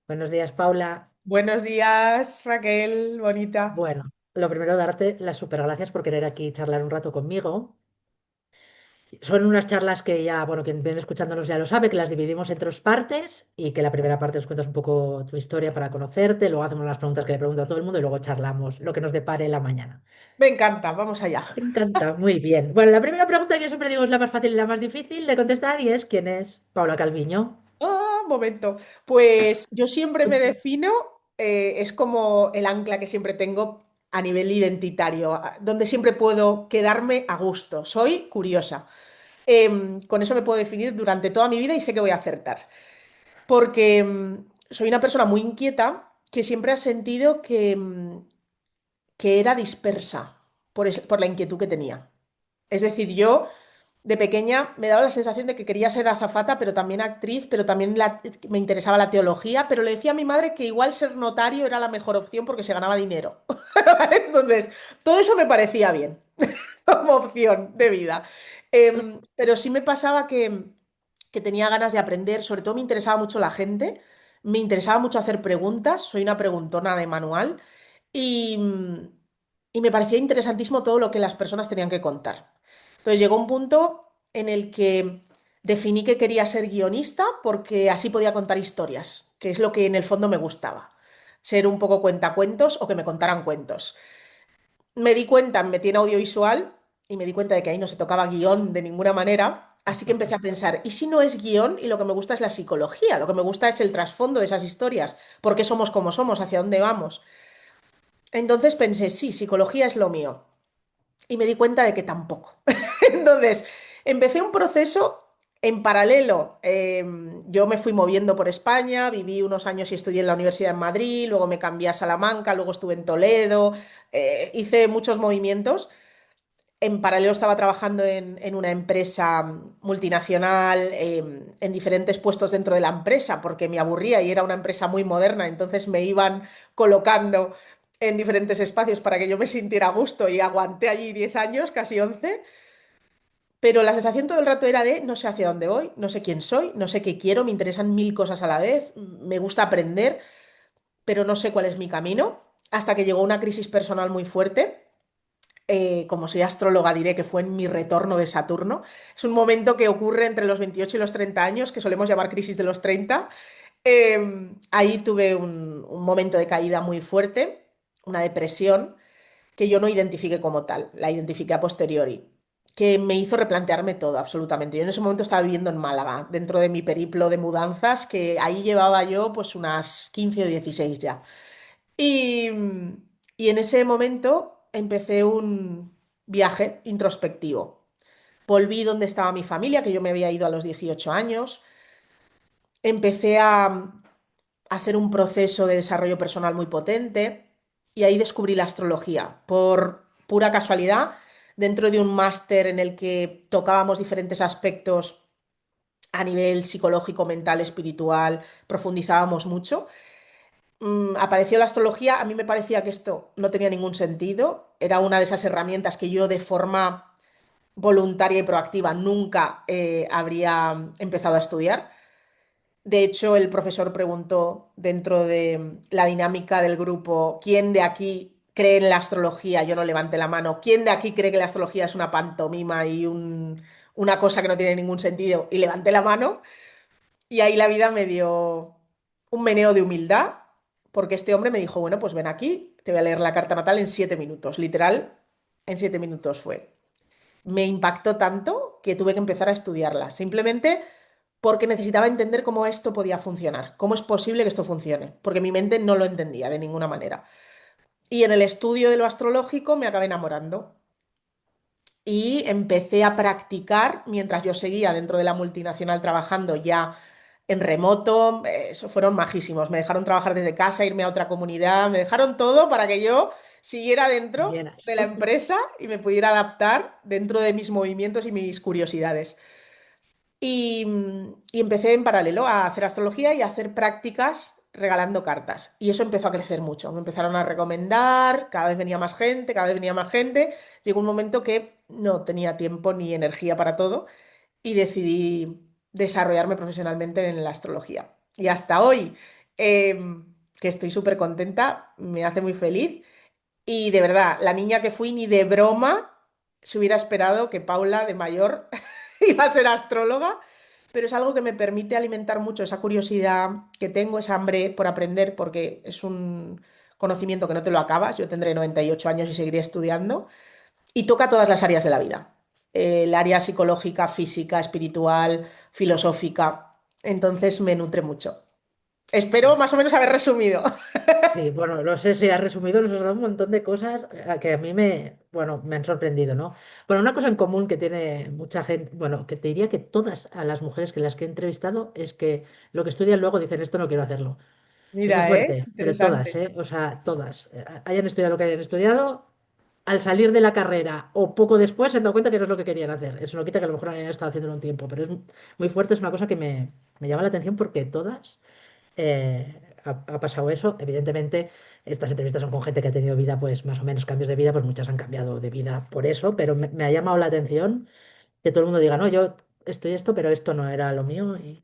Buenos días, Paula. Buenos días, Raquel, bonita. Bueno, lo primero, darte las super gracias por querer aquí charlar un rato conmigo. Son unas charlas que ya, bueno, quien viene escuchándonos ya lo sabe, que las dividimos en tres partes y que la primera parte nos cuentas un poco tu historia para conocerte, luego hacemos las preguntas que le pregunto a todo el mundo y luego charlamos lo que nos depare la mañana. Me encanta, vamos allá. Me encanta, muy bien. Bueno, la primera pregunta que yo siempre digo es la más fácil y la más difícil de contestar y es ¿quién es Paula Calviño? Momento. Pues yo siempre me defino, es como el ancla que siempre tengo a nivel identitario, donde siempre puedo quedarme a gusto. Soy curiosa. Con eso me puedo definir durante toda mi vida y sé que voy a acertar. Porque soy una persona muy inquieta que siempre ha sentido que era dispersa por la inquietud que tenía. Es decir, yo de pequeña me daba la sensación de que quería ser azafata, pero también actriz, pero también me interesaba la teología, pero le decía a mi madre que igual ser notario era la mejor opción porque se ganaba dinero. ¿Vale? Entonces, todo eso me parecía bien como opción de vida. Pero sí me pasaba que tenía ganas de aprender, sobre todo me interesaba mucho la gente, me interesaba mucho hacer preguntas, soy una preguntona de manual y, y me parecía interesantísimo todo lo que las personas tenían que contar. Entonces llegó un punto en el que definí que quería ser guionista porque así podía contar historias, que es lo que en el fondo me gustaba, ser un poco cuentacuentos o que me contaran cuentos. Me di cuenta, me metí en audiovisual y me di cuenta de que ahí no se tocaba guión de ninguna manera, así que empecé a pensar, ¿y si no es guión y lo que me gusta es la psicología? Lo que me gusta es el trasfondo de esas historias, por qué somos como somos, hacia dónde vamos. Entonces pensé, sí, psicología es lo mío. Y me di cuenta de que tampoco. Entonces, empecé un proceso en paralelo. Yo me fui moviendo por España, viví unos años y estudié en la Universidad en Madrid, luego me cambié a Salamanca, luego estuve en Toledo, hice muchos movimientos. En paralelo estaba trabajando en una empresa multinacional, en diferentes puestos dentro de la empresa, porque me aburría y era una empresa muy moderna, entonces me iban colocando en diferentes espacios para que yo me sintiera a gusto y aguanté allí 10 años, casi 11. Pero la sensación todo el rato era de no sé hacia dónde voy, no sé quién soy, no sé qué quiero, me interesan mil cosas a la vez, me gusta aprender, pero no sé cuál es mi camino, hasta que llegó una crisis personal muy fuerte. Como soy astróloga, diré que fue en mi retorno de Saturno. Es un momento que ocurre entre los 28 y los 30 años, que solemos llamar crisis de los 30. Ahí tuve un momento de caída muy fuerte, una depresión, que yo no identifiqué como tal, la identifiqué a posteriori, que me hizo replantearme todo, absolutamente. Yo en ese momento estaba viviendo en Málaga, dentro de mi periplo de mudanzas, que ahí llevaba yo pues unas 15 o 16 ya. Y, y en ese momento empecé un viaje introspectivo. Volví donde estaba mi familia, que yo me había ido a los 18 años. Empecé a hacer un proceso de desarrollo personal muy potente y ahí descubrí la astrología. Por pura casualidad, dentro de un máster en el que tocábamos diferentes aspectos a nivel psicológico, mental, espiritual, profundizábamos mucho. Apareció la astrología, a mí me parecía que esto no tenía ningún sentido, era una de esas herramientas que yo de forma voluntaria y proactiva nunca habría empezado a estudiar. De hecho, el profesor preguntó dentro de la dinámica del grupo, ¿quién de aquí cree en la astrología? Yo no levanté la mano. ¿Quién de aquí cree que la astrología es una pantomima y una cosa que no tiene ningún sentido? Y levanté la mano. Y ahí la vida me dio un meneo de humildad, porque este hombre me dijo, bueno, pues ven aquí, te voy a leer la carta natal en 7 minutos. Literal, en 7 minutos fue. Me impactó tanto que tuve que empezar a estudiarla, simplemente porque necesitaba entender cómo esto podía funcionar, cómo es posible que esto funcione, porque mi mente no lo entendía de ninguna manera. Y en el estudio de lo astrológico me acabé enamorando y empecé a practicar mientras yo seguía dentro de la multinacional trabajando ya en remoto. Eso fueron majísimos. Me dejaron trabajar desde casa, irme a otra comunidad, me dejaron todo para que yo siguiera dentro Llenas. de la empresa y me pudiera adaptar dentro de mis movimientos y mis curiosidades. Y empecé en paralelo a hacer astrología y a hacer prácticas regalando cartas. Y eso empezó a crecer mucho. Me empezaron a recomendar, cada vez venía más gente, cada vez venía más gente. Llegó un momento que no tenía tiempo ni energía para todo y decidí desarrollarme profesionalmente en la astrología. Y hasta hoy, que estoy súper contenta, me hace muy feliz. Y de verdad, la niña que fui, ni de broma se hubiera esperado que Paula de mayor iba a ser astróloga, pero es algo que me permite alimentar mucho esa curiosidad que tengo, esa hambre por aprender, porque es un conocimiento que no te lo acabas. Yo tendré 98 años y seguiré estudiando, y toca todas las áreas de la vida. El área psicológica, física, espiritual, filosófica. Entonces me nutre mucho. Espero más o menos haber resumido. Sí, bueno, no sé si has resumido, nos has dado un montón de cosas que a mí bueno, me han sorprendido, ¿no? Bueno, una cosa en común que tiene mucha gente, bueno, que te diría que todas a las mujeres que las que he entrevistado es que lo que estudian luego dicen esto no quiero hacerlo. Es muy Mira, ¿eh? fuerte, pero todas, Interesante. ¿eh? O sea, todas. Hayan estudiado lo que hayan estudiado, al salir de la carrera o poco después se han dado cuenta que no es lo que querían hacer. Eso no quita que a lo mejor hayan estado haciéndolo un tiempo, pero es muy fuerte, es una cosa que me llama la atención porque todas ha pasado eso. Evidentemente, estas entrevistas son con gente que ha tenido vida, pues más o menos cambios de vida, pues muchas han cambiado de vida por eso, pero me ha llamado la atención que todo el mundo diga, no, yo estoy esto, pero esto no era lo mío y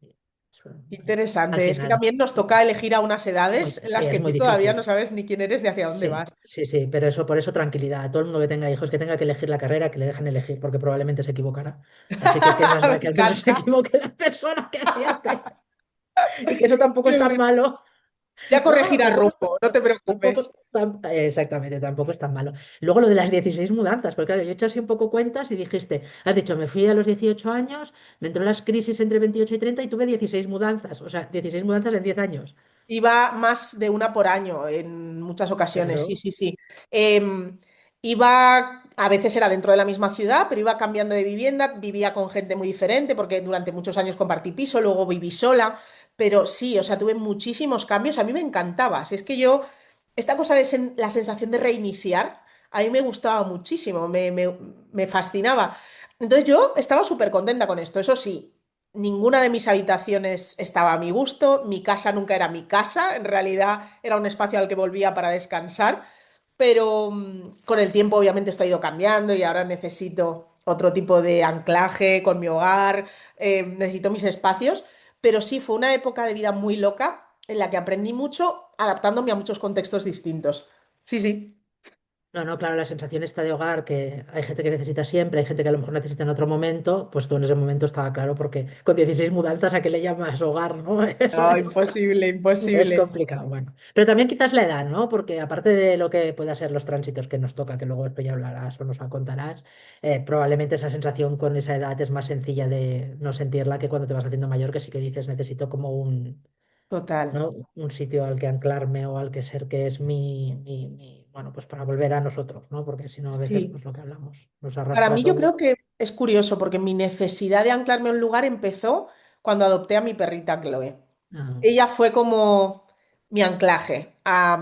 eso, al Interesante. Es que final, también nos toca elegir a unas edades en sí, las es que muy tú todavía no difícil. sabes ni quién eres ni hacia dónde Sí, vas. sí, sí, pero eso, por eso tranquilidad. A todo el mundo que tenga hijos, que tenga que elegir la carrera, que le dejen elegir, porque probablemente se equivocará. Así que qué más Me da que al menos se encanta. equivoque la persona que acierte. Y que eso tampoco es Qué tan bueno. malo. Ya No, corregirá rumbo, no te preocupes. exactamente, tampoco es tan malo. Luego lo de las 16 mudanzas, porque claro, yo he hecho así un poco cuentas y dijiste, has dicho, me fui a los 18 años, me entró las crisis entre 28 y 30 y tuve 16 mudanzas, o sea, 16 mudanzas en 10 años. Iba más de una por año en muchas ocasiones, sí, Claro, sí, sí. Iba, a veces era dentro de la misma ciudad, pero iba cambiando de vivienda, vivía con gente muy diferente, porque durante muchos años compartí piso, luego viví sola, pero sí, o sea, tuve muchísimos cambios, a mí me encantaba, si es que yo, esta cosa de la sensación de reiniciar, a mí me gustaba muchísimo, me fascinaba. Entonces yo estaba súper contenta con esto, eso sí. Ninguna de mis habitaciones estaba a mi gusto, mi casa nunca era mi casa, en realidad era un espacio al que volvía para descansar, pero con el tiempo obviamente esto ha ido cambiando y ahora necesito otro tipo de anclaje con mi hogar, necesito mis espacios, pero sí fue una época de vida muy loca en la que aprendí mucho adaptándome a muchos contextos distintos. Sí, sí. no, no, claro, la sensación está de hogar, que hay gente que necesita siempre, hay gente que a lo mejor necesita en otro momento, pues tú en ese momento estaba claro, porque con 16 mudanzas a qué le llamas hogar, ¿no? Eso No, es. imposible, Es imposible. complicado, bueno. Pero también quizás la edad, ¿no? Porque aparte de lo que pueda ser los tránsitos que nos toca, que luego esto ya hablarás o nos contarás, probablemente esa sensación con esa edad es más sencilla de no sentirla que cuando te vas haciendo mayor, que sí que dices necesito como Total. ¿no? Un sitio al que anclarme o al que ser que es bueno, pues para volver a nosotros, ¿no? Porque si no, a veces, Sí. pues lo que hablamos, nos Para arrastra mí yo todo. creo que es curioso porque mi necesidad de anclarme a un lugar empezó cuando adopté a mi perrita Chloe. Ah, Ella fue como mi anclaje a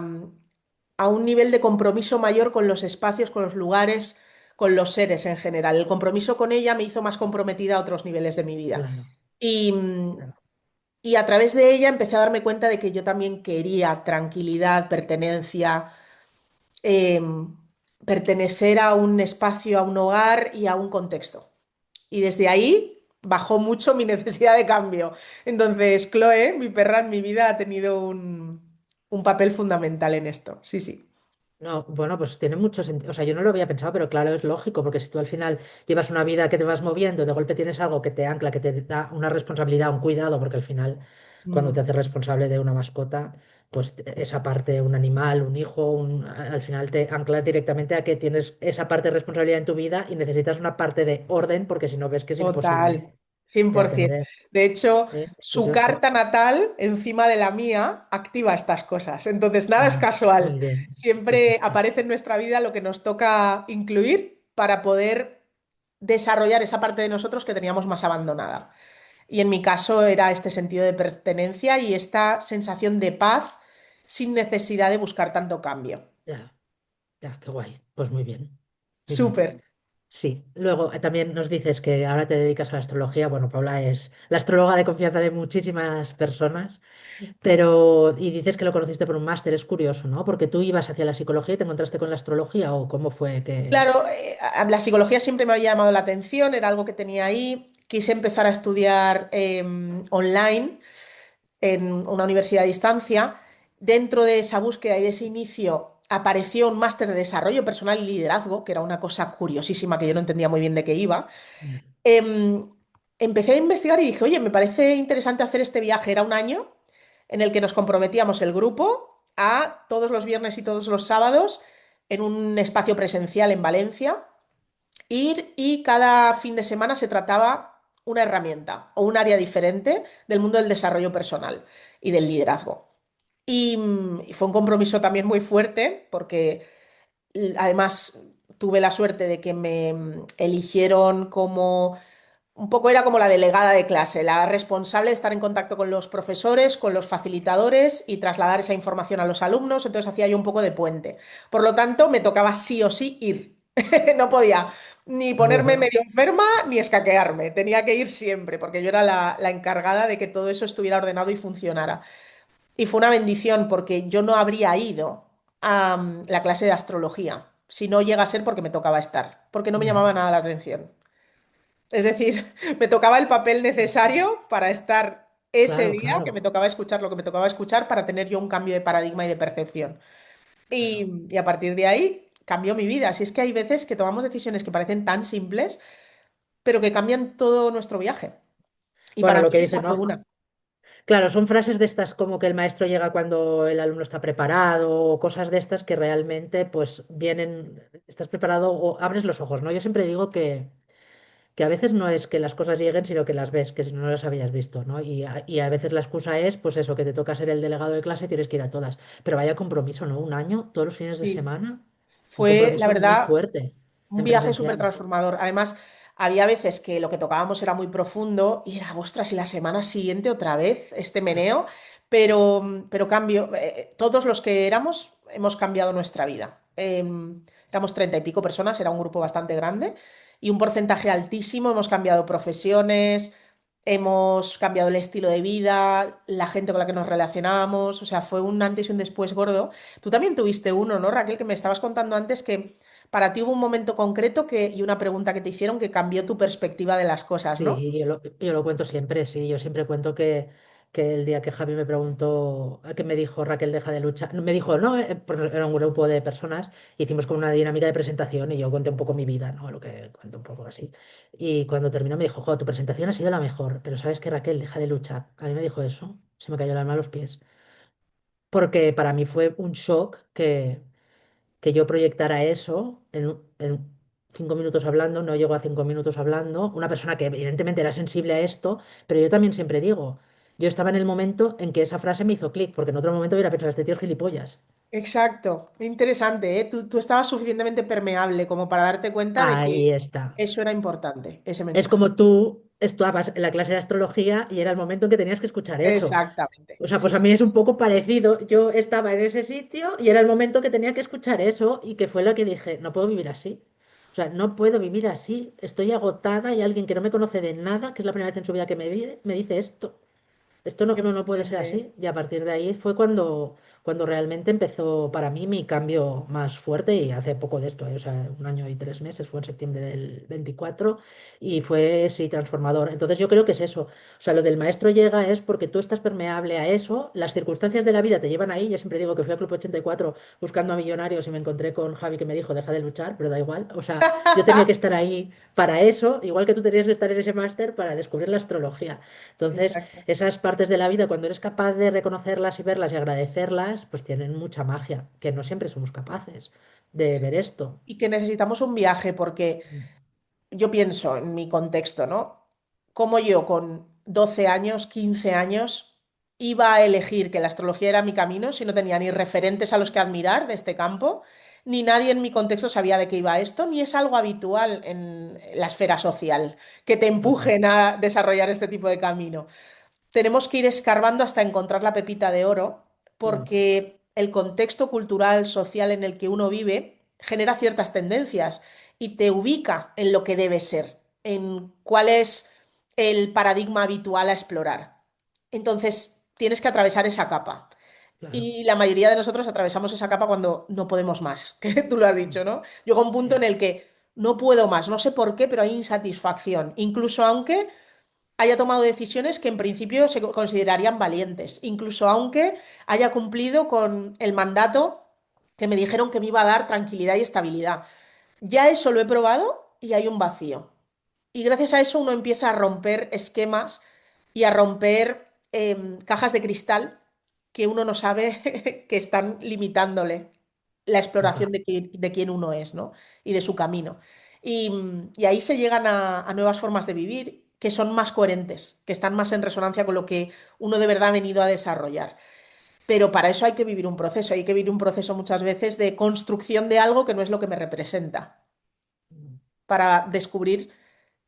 un nivel de compromiso mayor con los espacios, con los lugares, con los seres en general. El compromiso con ella me hizo más comprometida a otros niveles de mi vida. claro, Y, claro. y a través de ella empecé a darme cuenta de que yo también quería tranquilidad, pertenencia, pertenecer a un espacio, a un hogar y a un contexto. Y desde ahí bajó mucho mi necesidad de cambio. Entonces, Chloe, mi perra en mi vida, ha tenido un papel fundamental en esto. Sí, sí. No, bueno, pues tiene mucho sentido. O sea, yo no lo había pensado, pero claro, es lógico, porque si tú al final llevas una vida que te vas moviendo, de golpe tienes algo que te ancla, que te da una responsabilidad, un cuidado, porque al final, cuando te Mm, haces responsable de una mascota, pues esa parte, un animal, un hijo, al final te ancla directamente a que tienes esa parte de responsabilidad en tu vida y necesitas una parte de orden, porque si no ves que es imposible total, cien de por 100%. atender. De hecho, Es su curioso. carta natal encima de la mía activa estas cosas. Entonces, nada es Ah, muy casual. bien. Pues ya Siempre está. aparece en nuestra vida lo que nos toca incluir para poder desarrollar esa parte de nosotros que teníamos más abandonada. Y en mi caso era este sentido de pertenencia y esta sensación de paz sin necesidad de buscar tanto cambio. Ya, ya, qué guay. Pues muy bien. Muy bien. Súper. Sí, luego también nos dices que ahora te dedicas a la astrología. Bueno, Paula es la astróloga de confianza de muchísimas personas, pero y dices que lo conociste por un máster, es curioso, ¿no? Porque tú ibas hacia la psicología y te encontraste con la astrología o cómo fue que... Claro, la psicología siempre me había llamado la atención, era algo que tenía ahí. Quise empezar a estudiar online en una universidad a distancia. Dentro de esa búsqueda y de ese inicio apareció un máster de desarrollo personal y liderazgo, que era una cosa curiosísima que yo no entendía muy bien de qué iba. Mm. Em, Empecé a investigar y dije, oye, me parece interesante hacer este viaje. Era un año en el que nos comprometíamos el grupo a todos los viernes y todos los sábados en un espacio presencial en Valencia, ir y cada fin de semana se trataba una herramienta o un área diferente del mundo del desarrollo personal y del liderazgo. Y fue un compromiso también muy fuerte porque además tuve la suerte de que me eligieron como un poco era como la delegada de clase, la responsable de estar en contacto con los profesores, con los facilitadores y trasladar esa información a los alumnos. Entonces hacía yo un poco de puente. Por lo tanto, me tocaba sí o sí ir. No podía ni ponerme Bueno, medio enferma ni escaquearme. Tenía que ir siempre porque yo era la encargada de que todo eso estuviera ordenado y funcionara. Y fue una bendición porque yo no habría ido a la clase de astrología si no llega a ser porque me tocaba estar, porque no me ya, llamaba nada la atención. Es decir, me tocaba el papel necesario para estar ese claro, día, que me claro. tocaba escuchar lo que me tocaba escuchar para tener yo un cambio de paradigma y de percepción. Claro. Y a partir de ahí cambió mi vida. Así es que hay veces que tomamos decisiones que parecen tan simples, pero que cambian todo nuestro viaje. Y Bueno, para mí lo que dice, esa fue ¿no? una. Claro, son frases de estas como que el maestro llega cuando el alumno está preparado o cosas de estas que realmente pues vienen, estás preparado o abres los ojos, ¿no? Yo siempre digo que a veces no es que las cosas lleguen, sino que las ves, que si no las habías visto, ¿no? Y a veces la excusa es pues eso, que te toca ser el delegado de clase y tienes que ir a todas. Pero vaya compromiso, ¿no? Un año, todos los fines de Sí. semana, un Fue, la compromiso muy verdad, fuerte un en viaje súper presencial. transformador. Además, había veces que lo que tocábamos era muy profundo y era, ostras, y la semana siguiente otra vez este meneo, pero cambio, todos los que éramos hemos cambiado nuestra vida. Éramos 30 y pico personas, era un grupo bastante grande y un porcentaje altísimo. Hemos cambiado profesiones, hemos cambiado el estilo de vida, la gente con la que nos relacionábamos, o sea, fue un antes y un después gordo. Tú también tuviste uno, ¿no, Raquel? Que me estabas contando antes que para ti hubo un momento concreto y una pregunta que te hicieron que cambió tu perspectiva de las cosas, ¿no? Sí, yo lo cuento siempre, sí, yo siempre cuento que el día que Javi me preguntó, que me dijo Raquel deja de luchar, me dijo, no, porque era un grupo de personas, hicimos como una dinámica de presentación y yo conté un poco mi vida, ¿no? Lo que cuento un poco así. Y cuando terminó me dijo, jo, tu presentación ha sido la mejor, pero sabes que Raquel deja de luchar. A mí me dijo eso, se me cayó el alma a los pies, porque para mí fue un shock que yo proyectara eso en 5 minutos hablando, no llego a 5 minutos hablando, una persona que evidentemente era sensible a esto, pero yo también siempre digo, yo estaba en el momento en que esa frase me hizo clic, porque en otro momento hubiera pensado, este tío es gilipollas. Exacto, interesante, ¿eh? Tú estabas suficientemente permeable como para darte cuenta de que Ahí está. eso era importante, ese Es mensaje. como tú estabas en la clase de astrología y era el momento en que tenías que escuchar eso. Exactamente, O sea, pues sí, a mí sí, es un sí. poco parecido. Yo estaba en ese sitio y era el momento que tenía que escuchar eso y que fue lo que dije, no puedo vivir así. O sea, no puedo vivir así. Estoy agotada y alguien que no me conoce de nada, que es la primera vez en su vida que me dice esto. Esto no, Qué no puede ser potente, ¿eh? así. Y a partir de ahí fue cuando realmente empezó para mí mi cambio más fuerte y hace poco de esto, o sea, 1 año y 3 meses, fue en septiembre del 24 y fue, sí, transformador. Entonces yo creo que es eso. O sea, lo del maestro llega es porque tú estás permeable a eso, las circunstancias de la vida te llevan ahí. Yo siempre digo que fui a Club 84 buscando a millonarios y me encontré con Javi que me dijo, deja de luchar, pero da igual. O sea, yo tenía que estar ahí para eso, igual que tú tenías que estar en ese máster para descubrir la astrología. Entonces, Exacto. esas partes de la vida, cuando eres capaz de reconocerlas y verlas y agradecerlas, pues tienen mucha magia, que no siempre somos capaces de ver esto. Y que necesitamos un viaje porque yo pienso en mi contexto, ¿no? Como yo con 12 años, 15 años, iba a elegir que la astrología era mi camino si no tenía ni referentes a los que admirar de este campo, ni nadie en mi contexto sabía de qué iba esto, ni es algo habitual en la esfera social que te Ujú. empujen a desarrollar este tipo de camino. Tenemos que ir escarbando hasta encontrar la pepita de oro, Mm. porque el contexto cultural, social en el que uno vive genera ciertas tendencias y te ubica en lo que debe ser, en cuál es el paradigma habitual a explorar. Entonces, tienes que atravesar esa capa. Claro. Y la mayoría de nosotros atravesamos esa capa cuando no podemos más, que tú lo has Mm. dicho, ¿no? Llega un punto en Sí. el que no puedo más, no sé por qué, pero hay insatisfacción, incluso aunque haya tomado decisiones que en principio se considerarían valientes, incluso aunque haya cumplido con el mandato que me dijeron que me iba a dar tranquilidad y estabilidad. Ya eso lo he probado y hay un vacío. Y gracias a eso uno empieza a romper esquemas y a romper cajas de cristal que uno no sabe que están limitándole la exploración Total. de quién uno es, ¿no? Y de su camino. Y ahí se llegan a nuevas formas de vivir que son más coherentes, que están más en resonancia con lo que uno de verdad ha venido a desarrollar. Pero para eso hay que vivir un proceso, hay que vivir un proceso muchas veces de construcción de algo que no es lo que me representa, para descubrir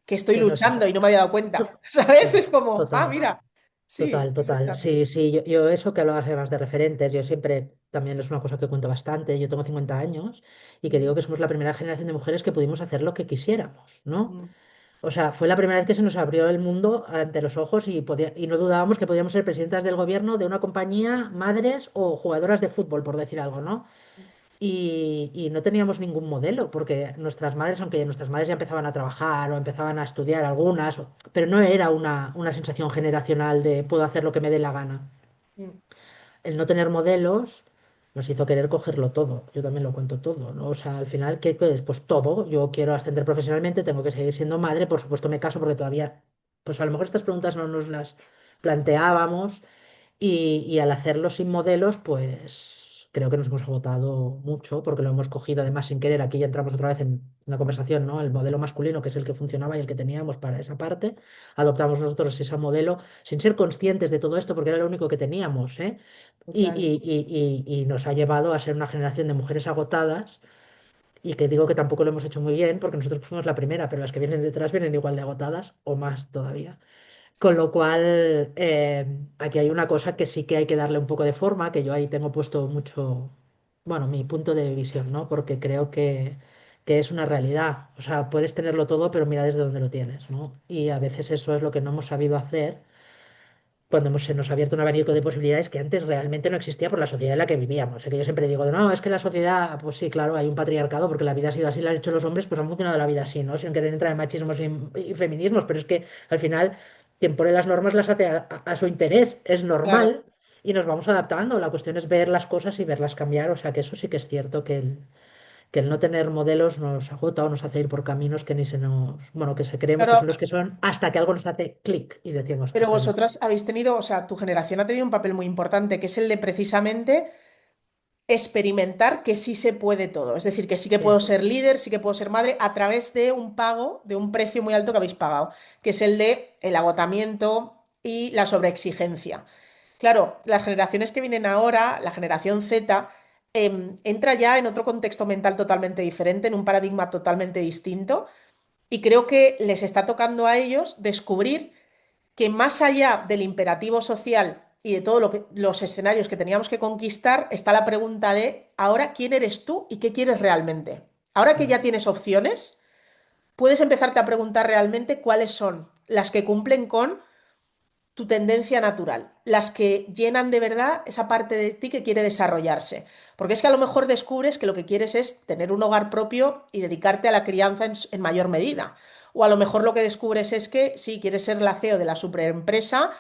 que estoy Que no es luchando eso. y no me había dado cuenta. ¿Sabes? Es como, ah, Total. mira, sí, Total, estoy total. luchando. Sí, sí, yo eso que hablabas además de referentes, yo siempre, también es una cosa que cuento bastante, yo tengo 50 años y que Mm, digo que somos la primera generación de mujeres que pudimos hacer lo que quisiéramos, ¿no? mm, O sea, fue la primera vez que se nos abrió el mundo ante los ojos y no dudábamos que podíamos ser presidentas del gobierno de una compañía, madres o jugadoras de fútbol, por decir algo, ¿no? Y no teníamos ningún modelo, porque nuestras madres, aunque nuestras madres ya empezaban a trabajar o empezaban a estudiar algunas, pero no era una sensación generacional de puedo hacer lo que me dé la gana. mm, El no tener modelos nos hizo querer cogerlo todo. Yo también lo cuento todo, ¿no? O sea, al final, ¿qué puedes? Pues todo. Yo quiero ascender profesionalmente, tengo que seguir siendo madre, por supuesto me caso porque todavía, pues a lo mejor estas preguntas no nos las planteábamos y al hacerlo sin modelos, pues creo que nos hemos agotado mucho porque lo hemos cogido además sin querer. Aquí ya entramos otra vez en una conversación, ¿no? El modelo masculino, que es el que funcionaba y el que teníamos para esa parte. Adoptamos nosotros ese modelo sin ser conscientes de todo esto porque era lo único que teníamos, ¿eh? total. Y nos ha llevado a ser una generación de mujeres agotadas y que digo que tampoco lo hemos hecho muy bien porque nosotros fuimos la primera, pero las que vienen detrás vienen igual de agotadas o más todavía. Con lo cual, aquí hay una cosa que sí que hay que darle un poco de forma, que yo ahí tengo puesto mucho, bueno, mi punto de visión, ¿no? Porque creo que es una realidad. O sea, puedes tenerlo todo, pero mira desde dónde lo tienes, ¿no? Y a veces eso es lo que no hemos sabido hacer cuando se nos ha abierto un abanico de posibilidades que antes realmente no existía por la sociedad en la que vivíamos. O sea, que yo siempre digo, no, es que la sociedad, pues sí, claro, hay un patriarcado porque la vida ha sido así, la han hecho los hombres, pues han funcionado la vida así, ¿no? Sin querer entrar en machismos y feminismos, pero es que al final quien pone las normas las hace a su interés, es Claro. normal y nos vamos adaptando. La cuestión es ver las cosas y verlas cambiar. O sea, que eso sí que es cierto que el no tener modelos nos agota o nos hace ir por caminos que ni se nos, bueno, que se creemos que Claro, son los que son, hasta que algo nos hace clic y decimos, pero esto es lo vosotras habéis tenido, o sea, tu generación ha tenido un papel muy importante, que es el de precisamente experimentar que sí se puede todo. Es decir, que sí que que puedo ser líder, sí que puedo ser madre, a través de un pago, de un precio muy alto que habéis pagado, que es el de el agotamiento y la sobreexigencia. Claro, las generaciones que vienen ahora, la generación Z, entra ya en otro contexto mental totalmente diferente, en un paradigma totalmente distinto, y creo que les está tocando a ellos descubrir que más allá del imperativo social y de todos los escenarios que teníamos que conquistar, está la pregunta de, ahora, ¿quién eres tú y qué quieres realmente? Ahora que ya tienes opciones, puedes empezarte a preguntar realmente cuáles son las que cumplen con tu tendencia natural, las que llenan de verdad esa parte de ti que quiere desarrollarse. Porque es que a lo mejor descubres que lo que quieres es tener un hogar propio y dedicarte a la crianza en mayor medida. O a lo mejor lo que descubres es que sí, quieres ser la CEO de la superempresa,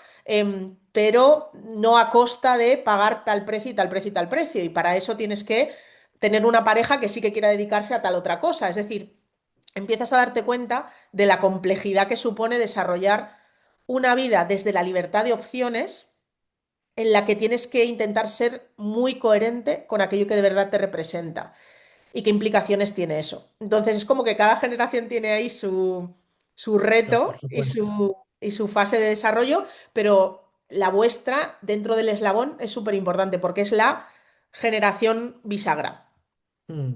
pero no a costa de pagar tal precio y tal precio y tal precio. Y para eso tienes que tener una pareja que sí que quiera dedicarse a tal otra cosa. Es decir, empiezas a darte cuenta de la complejidad que supone desarrollar una vida desde la libertad de opciones en la que tienes que intentar ser muy coherente con aquello que de verdad te representa y qué implicaciones tiene eso. Entonces es como que cada generación tiene ahí su no, por reto supuesto. y su fase de desarrollo, pero la vuestra dentro del eslabón es súper importante porque es la generación bisagra. Mm.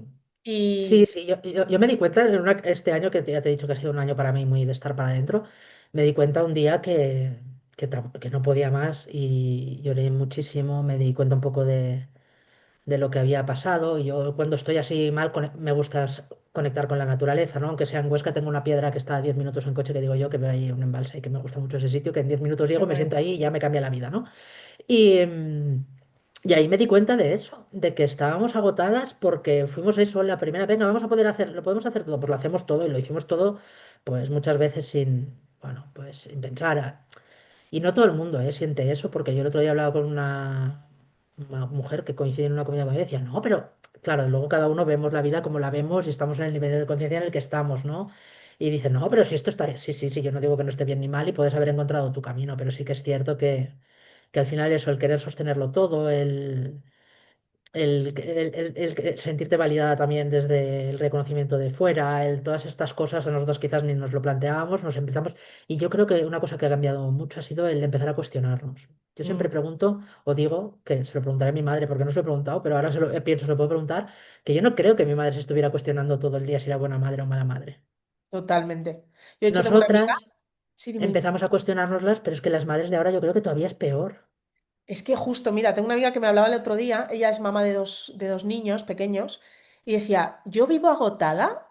Sí, Y sí, yo me di cuenta este año, que ya te he dicho que ha sido un año para mí muy de estar para adentro, me di cuenta un día que no podía más y lloré muchísimo, me di cuenta un poco de lo que había pasado y yo cuando estoy así mal me gusta conectar con la naturaleza, ¿no? Aunque sea en Huesca, tengo una piedra que está a 10 minutos en coche que digo yo que me hay un embalse y que me gusta mucho ese sitio, que en 10 minutos qué llego, me bueno. siento ahí y ya me cambia la vida, ¿no? Y, y ahí me di cuenta de eso, de que estábamos agotadas porque fuimos eso, venga, vamos a poder hacer, lo podemos hacer todo, pues lo hacemos todo y lo hicimos todo, pues muchas veces sin. bueno, pues pensar. Y no todo el mundo, siente eso, porque yo el otro día hablaba con una mujer que coincide en una comunidad con ella y decía, no, pero claro, luego cada uno vemos la vida como la vemos y estamos en el nivel de conciencia en el que estamos, ¿no? Y dice, no, pero si esto está bien, sí, sí, sí, yo no digo que no esté bien ni mal y puedes haber encontrado tu camino, pero sí que es cierto que al final eso, el querer sostenerlo todo, el sentirte validada también desde el reconocimiento de fuera, todas estas cosas a nosotros quizás ni nos lo planteábamos, nos empezamos. Y yo creo que una cosa que ha cambiado mucho ha sido el empezar a cuestionarnos. Yo siempre Mm, pregunto, o digo, que se lo preguntaré a mi madre porque no se lo he preguntado, pero ahora pienso, se lo puedo preguntar, que yo no creo que mi madre se estuviera cuestionando todo el día si era buena madre o mala madre. totalmente. Yo de hecho tengo una amiga, Nosotras sí, dime, dime. empezamos a cuestionárnoslas, pero es que las madres de ahora yo creo que todavía es peor. Es que justo, mira, tengo una amiga que me hablaba el otro día, ella es mamá de dos niños pequeños, y decía, yo vivo agotada,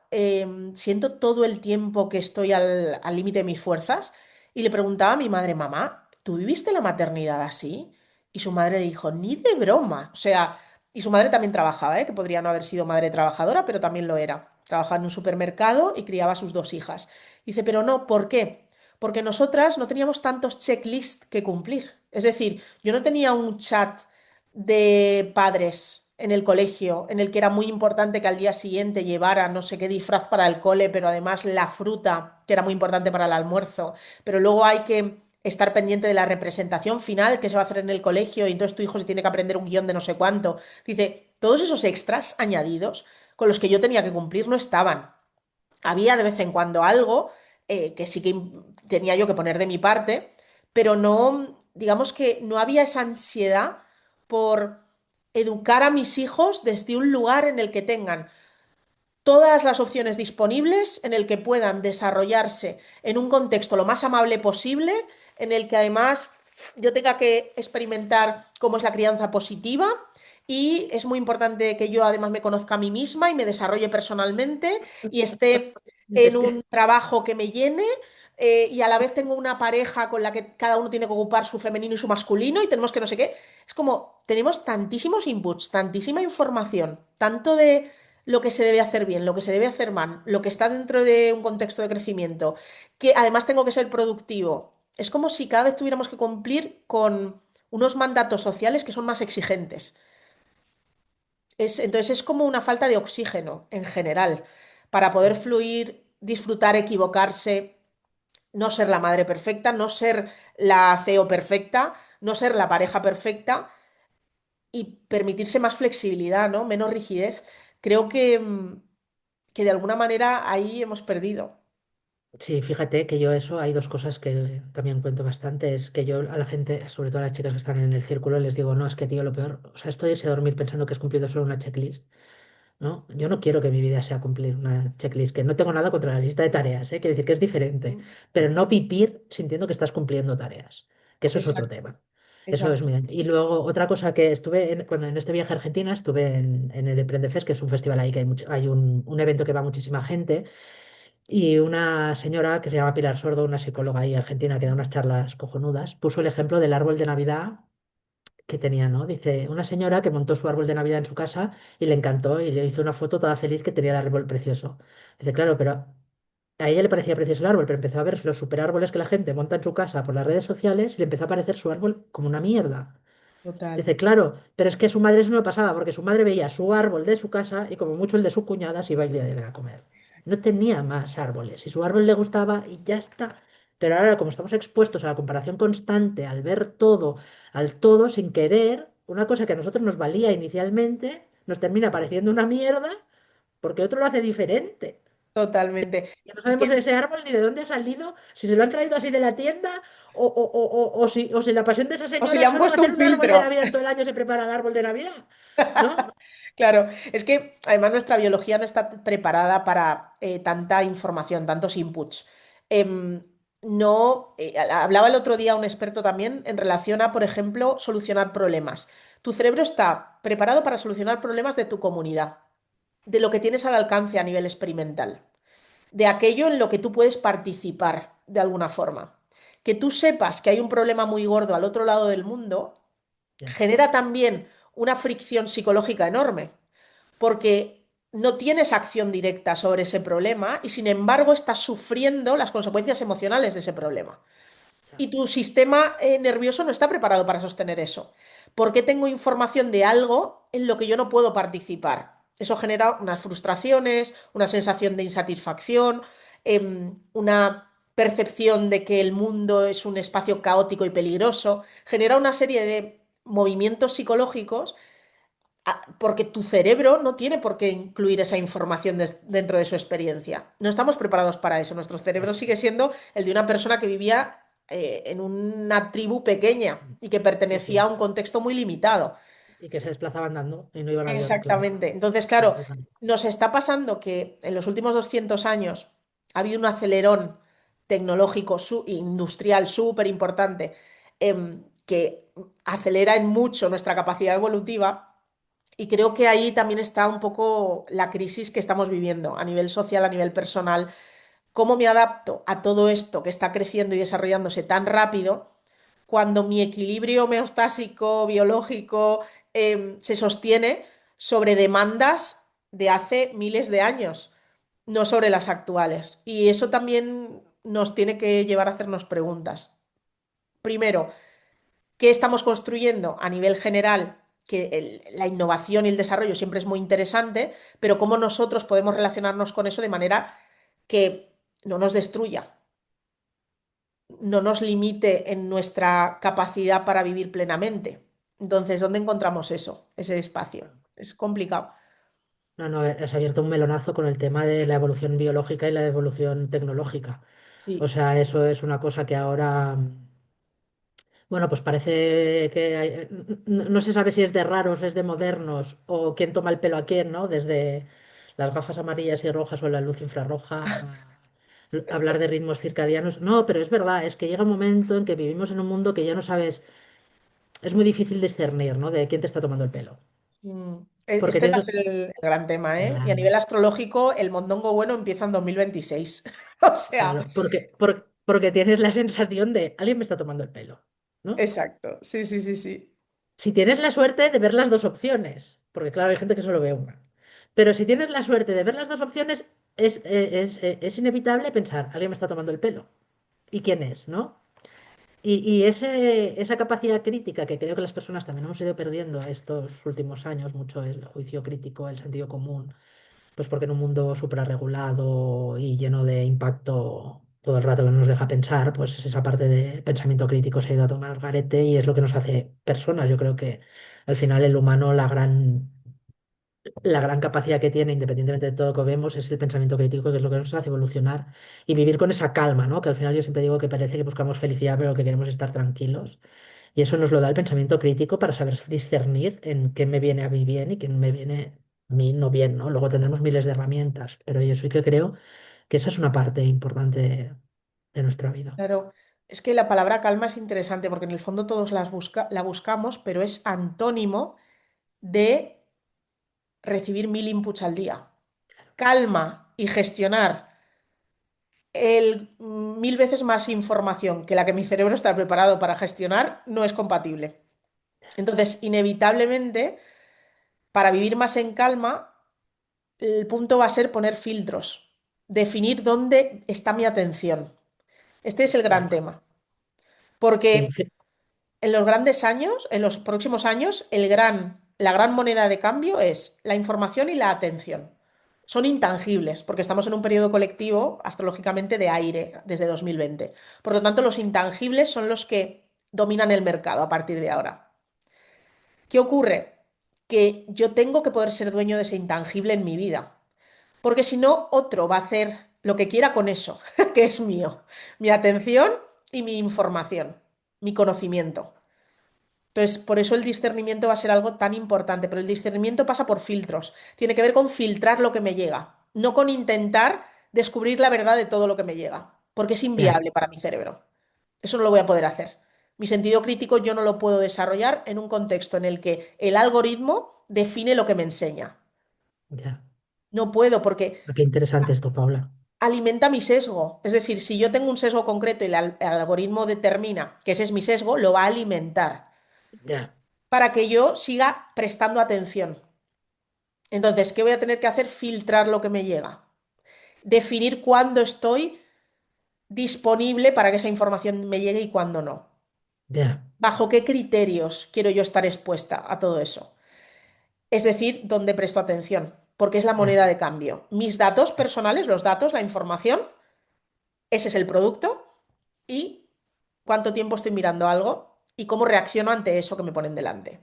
siento todo el tiempo que estoy al límite de mis fuerzas, y le preguntaba a mi madre, mamá, ¿tú viviste la maternidad así? Y su madre dijo, ni de broma. O sea, y su madre también trabajaba, ¿eh? Que podría no haber sido madre trabajadora, pero también lo era. Trabajaba en un supermercado y criaba a sus dos hijas. Dice, pero no, ¿por qué? Porque nosotras no teníamos tantos checklists que cumplir. Es decir, yo no tenía un chat de padres en el colegio en el que era muy importante que al día siguiente llevara no sé qué disfraz para el cole, pero además la fruta, que era muy importante para el almuerzo. Pero luego hay que estar pendiente de la representación final que se va a hacer en el colegio y entonces tu hijo se tiene que aprender un guión de no sé cuánto. Dice, todos esos extras añadidos con los que yo tenía que cumplir no estaban. Había de vez en cuando algo que sí que tenía yo que poner de mi parte, pero no, digamos que no había esa ansiedad por educar a mis hijos desde un lugar en el que tengan todas las opciones disponibles, en el que puedan desarrollarse en un contexto lo más amable posible, en el que además yo tenga que experimentar cómo es la crianza positiva. Y es muy importante que yo además me conozca a mí misma y me desarrolle personalmente y esté en Es un que, trabajo que me llene, y a la vez tengo una pareja con la que cada uno tiene que ocupar su femenino y su masculino y tenemos que no sé qué. Es como, tenemos tantísimos inputs, tantísima información, tanto de lo que se debe hacer bien, lo que se debe hacer mal, lo que está dentro de un contexto de crecimiento, que además tengo que ser productivo. Es como si cada vez tuviéramos que cumplir con unos mandatos sociales que son más exigentes. Entonces es como una falta de oxígeno en general para poder fluir, disfrutar, equivocarse, no ser la madre perfecta, no ser la CEO perfecta, no ser la pareja perfecta y permitirse más flexibilidad, ¿no? Menos rigidez. Creo que de alguna manera ahí hemos perdido. sí, fíjate que yo eso, hay dos cosas que también cuento bastante, es que yo a la gente, sobre todo a las chicas que están en el círculo, les digo, no, es que tío, lo peor, o sea, esto de irse a dormir pensando que has cumplido solo una checklist, ¿no? Yo no quiero que mi vida sea cumplir una checklist, que no tengo nada contra la lista de tareas, quiere decir que es diferente, Mm. pero no vivir sintiendo que estás cumpliendo tareas, que eso es otro Exacto, tema. Eso es exacto. muy... Y luego otra cosa que estuve, cuando en este viaje a Argentina, estuve en el Emprendefest, que es un festival ahí que hay un evento que va muchísima gente, y una señora que se llama Pilar Sordo, una psicóloga ahí argentina que da unas charlas cojonudas, puso el ejemplo del árbol de Navidad que tenía, ¿no? Dice, una señora que montó su árbol de Navidad en su casa y le encantó y le hizo una foto toda feliz que tenía el árbol precioso. Dice, claro, pero a ella le parecía precioso el árbol, pero empezó a ver los super árboles que la gente monta en su casa por las redes sociales y le empezó a parecer su árbol como una mierda. Total. Dice, claro, pero es que su madre eso no pasaba, porque su madre veía su árbol de su casa y como mucho el de su cuñada se iba y le iba a comer. No tenía más árboles y su árbol le gustaba y ya está. Pero ahora, como estamos expuestos a la comparación constante, al ver todo, al todo sin querer, una cosa que a nosotros nos valía inicialmente, nos termina pareciendo una mierda porque otro lo hace diferente. Totalmente. Ya no Y sabemos que, ese árbol ni de dónde ha salido, si se lo han traído así de la tienda o si la pasión de esa o si le señora es han solo en puesto hacer un un árbol de filtro. Navidad todo el año se prepara el árbol de Navidad, ¿no? Claro, es que además nuestra biología no está preparada para tanta información, tantos inputs. Em, no, hablaba el otro día un experto también en relación a, por ejemplo, solucionar problemas. Tu cerebro está preparado para solucionar problemas de tu comunidad, de lo que tienes al alcance a nivel experimental, de aquello en lo que tú puedes participar de alguna forma. Que tú sepas que hay un problema muy gordo al otro lado del mundo Ya, genera también una fricción psicológica enorme, porque no tienes acción directa sobre ese problema y sin embargo estás sufriendo las consecuencias emocionales de ese problema. Y tu sistema nervioso no está preparado para sostener eso. ¿Por qué tengo información de algo en lo que yo no puedo participar? Eso genera unas frustraciones, una sensación de insatisfacción, una percepción de que el mundo es un espacio caótico y peligroso. Genera una serie de movimientos psicológicos porque tu cerebro no tiene por qué incluir esa información dentro de su experiencia. No estamos preparados para eso. Nuestro cerebro sigue siendo el de una persona que vivía en una tribu pequeña y que Sí, pertenecía a sí. un contexto muy limitado. Y que se desplazaban andando y no iban a avión, claro. Exactamente. Entonces, claro, Completamente. nos está pasando que en los últimos 200 años ha habido un acelerón tecnológico, industrial súper importante, que acelera en mucho nuestra capacidad evolutiva. Y creo que ahí también está un poco la crisis que estamos viviendo a nivel social, a nivel personal. ¿Cómo me adapto a todo esto que está creciendo y desarrollándose tan rápido cuando mi equilibrio homeostásico, biológico, se sostiene sobre demandas de hace miles de años, no sobre las actuales? Y eso también nos tiene que llevar a hacernos preguntas. Primero, ¿qué estamos construyendo a nivel general? Que la innovación y el desarrollo siempre es muy interesante, pero cómo nosotros podemos relacionarnos con eso de manera que no nos destruya, no nos limite en nuestra capacidad para vivir plenamente. Entonces, ¿dónde encontramos eso, ese espacio? Es complicado. No, no, has abierto un melonazo con el tema de la evolución biológica y la evolución tecnológica. O Sí. sea, eso es una cosa que ahora, bueno, pues parece que no se sabe si es de raros, es de modernos o quién toma el pelo a quién, ¿no? Desde las gafas amarillas y rojas o la luz infrarroja a hablar de ritmos circadianos. No, pero es verdad, es que llega un momento en que vivimos en un mundo que ya no sabes, es muy difícil discernir, ¿no? De quién te está tomando el pelo. Porque Este va a tienes, ser el gran tema, ¿eh? Y a claro, nivel astrológico, el mondongo bueno empieza en 2026. O sea, claro, porque tienes la sensación de alguien me está tomando el pelo, ¿no? exacto. Sí, sí, sí, sí. Si tienes la suerte de ver las dos opciones, porque claro, hay gente que solo ve una, pero si tienes la suerte de ver las dos opciones, es inevitable pensar, alguien me está tomando el pelo. ¿Y quién es, no? Y esa capacidad crítica que creo que las personas también hemos ido perdiendo estos últimos años, mucho el juicio crítico, el sentido común, pues porque en un mundo suprarregulado y lleno de impacto todo el rato que no nos deja pensar, pues esa parte de pensamiento crítico se ha ido a tomar garete y es lo que nos hace personas. Yo creo que al final el humano, la gran capacidad que tiene, independientemente de todo lo que vemos, es el pensamiento crítico, que es lo que nos hace evolucionar y vivir con esa calma, ¿no? Que al final yo siempre digo que parece que buscamos felicidad, pero que queremos estar tranquilos. Y eso nos lo da el pensamiento crítico para saber discernir en qué me viene a mí bien y qué me viene a mí no bien, ¿no? Luego tendremos miles de herramientas, pero yo sí que creo que esa es una parte importante de nuestra vida. Claro, es que la palabra calma es interesante porque en el fondo todos la buscamos, pero es antónimo de recibir 1000 inputs al día. Calma y gestionar 1000 veces más información que la que mi cerebro está preparado para gestionar no es compatible. Entonces, inevitablemente, para vivir más en calma, el punto va a ser poner filtros, definir dónde está mi atención. Este es el gran Ya. tema, Sí, porque en los grandes años, en los próximos años, la gran moneda de cambio es la información y la atención. Son intangibles, porque estamos en un periodo colectivo, astrológicamente, de aire desde 2020. Por lo tanto, los intangibles son los que dominan el mercado a partir de ahora. ¿Qué ocurre? Que yo tengo que poder ser dueño de ese intangible en mi vida, porque si no, otro va a hacer lo que quiera con eso, que es mío, mi atención y mi información, mi conocimiento. Entonces, por eso el discernimiento va a ser algo tan importante, pero el discernimiento pasa por filtros. Tiene que ver con filtrar lo que me llega, no con intentar descubrir la verdad de todo lo que me llega, porque es ya, inviable para mi cerebro. Eso no lo voy a poder hacer. Mi sentido crítico yo no lo puedo desarrollar en un contexto en el que el algoritmo define lo que me enseña. ya. No puedo porque Ah, qué interesante esto, Paula. alimenta mi sesgo. Es decir, si yo tengo un sesgo concreto y el algoritmo determina que ese es mi sesgo, lo va a alimentar Ya, para que yo siga prestando atención. Entonces, ¿qué voy a tener que hacer? Filtrar lo que me llega. Definir cuándo estoy disponible para que esa información me llegue y cuándo no. Ya, ¿Bajo qué criterios quiero yo estar expuesta a todo eso? Es decir, dónde presto atención, porque es la ya, moneda de cambio. Mis datos personales, los datos, la información, ese es el producto y cuánto tiempo estoy mirando algo y cómo reacciono ante eso que me ponen delante.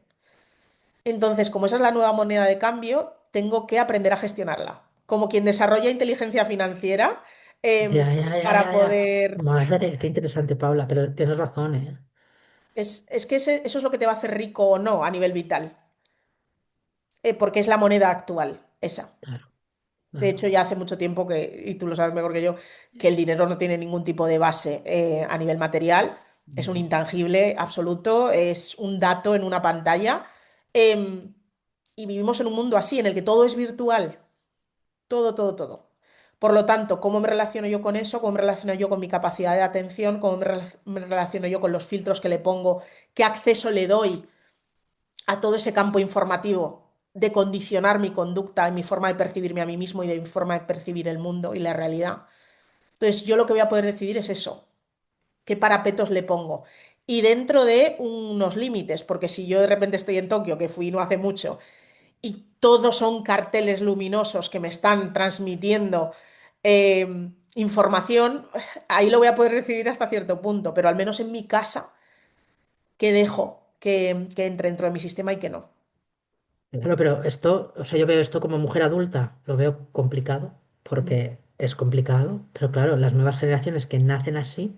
Entonces, como esa es la nueva moneda de cambio, tengo que aprender a gestionarla. Como quien desarrolla inteligencia financiera, ya, ya, ya, para ya, ya. poder... Madre, qué interesante, Paula, pero tienes razón, ¿eh? Es que eso es lo que te va a hacer rico o no a nivel vital, porque es la moneda actual, esa. Claro, De claro. hecho, ya hace mucho tiempo que, y tú lo sabes mejor que yo, que el dinero no tiene ningún tipo de base a nivel material. Es un Mm. intangible absoluto, es un dato en una pantalla. Y vivimos en un mundo así, en el que todo es virtual. Todo, todo, todo. Por lo tanto, ¿cómo me relaciono yo con eso? ¿Cómo me relaciono yo con mi capacidad de atención? ¿Cómo me relaciono yo con los filtros que le pongo? ¿Qué acceso le doy a todo ese campo informativo de condicionar mi conducta y mi forma de percibirme a mí mismo y de mi forma de percibir el mundo y la realidad? Entonces, yo lo que voy a poder decidir es eso, qué parapetos le pongo. Y dentro de unos límites, porque si yo de repente estoy en Tokio, que fui no hace mucho, y todos son carteles luminosos que me están transmitiendo información, ahí lo voy a poder decidir hasta cierto punto, pero al menos en mi casa, ¿qué dejo que entre dentro de mi sistema y que no? Claro, pero esto, o sea, yo veo esto como mujer adulta, lo veo complicado, Mm. porque es complicado, pero claro, las nuevas generaciones que nacen así,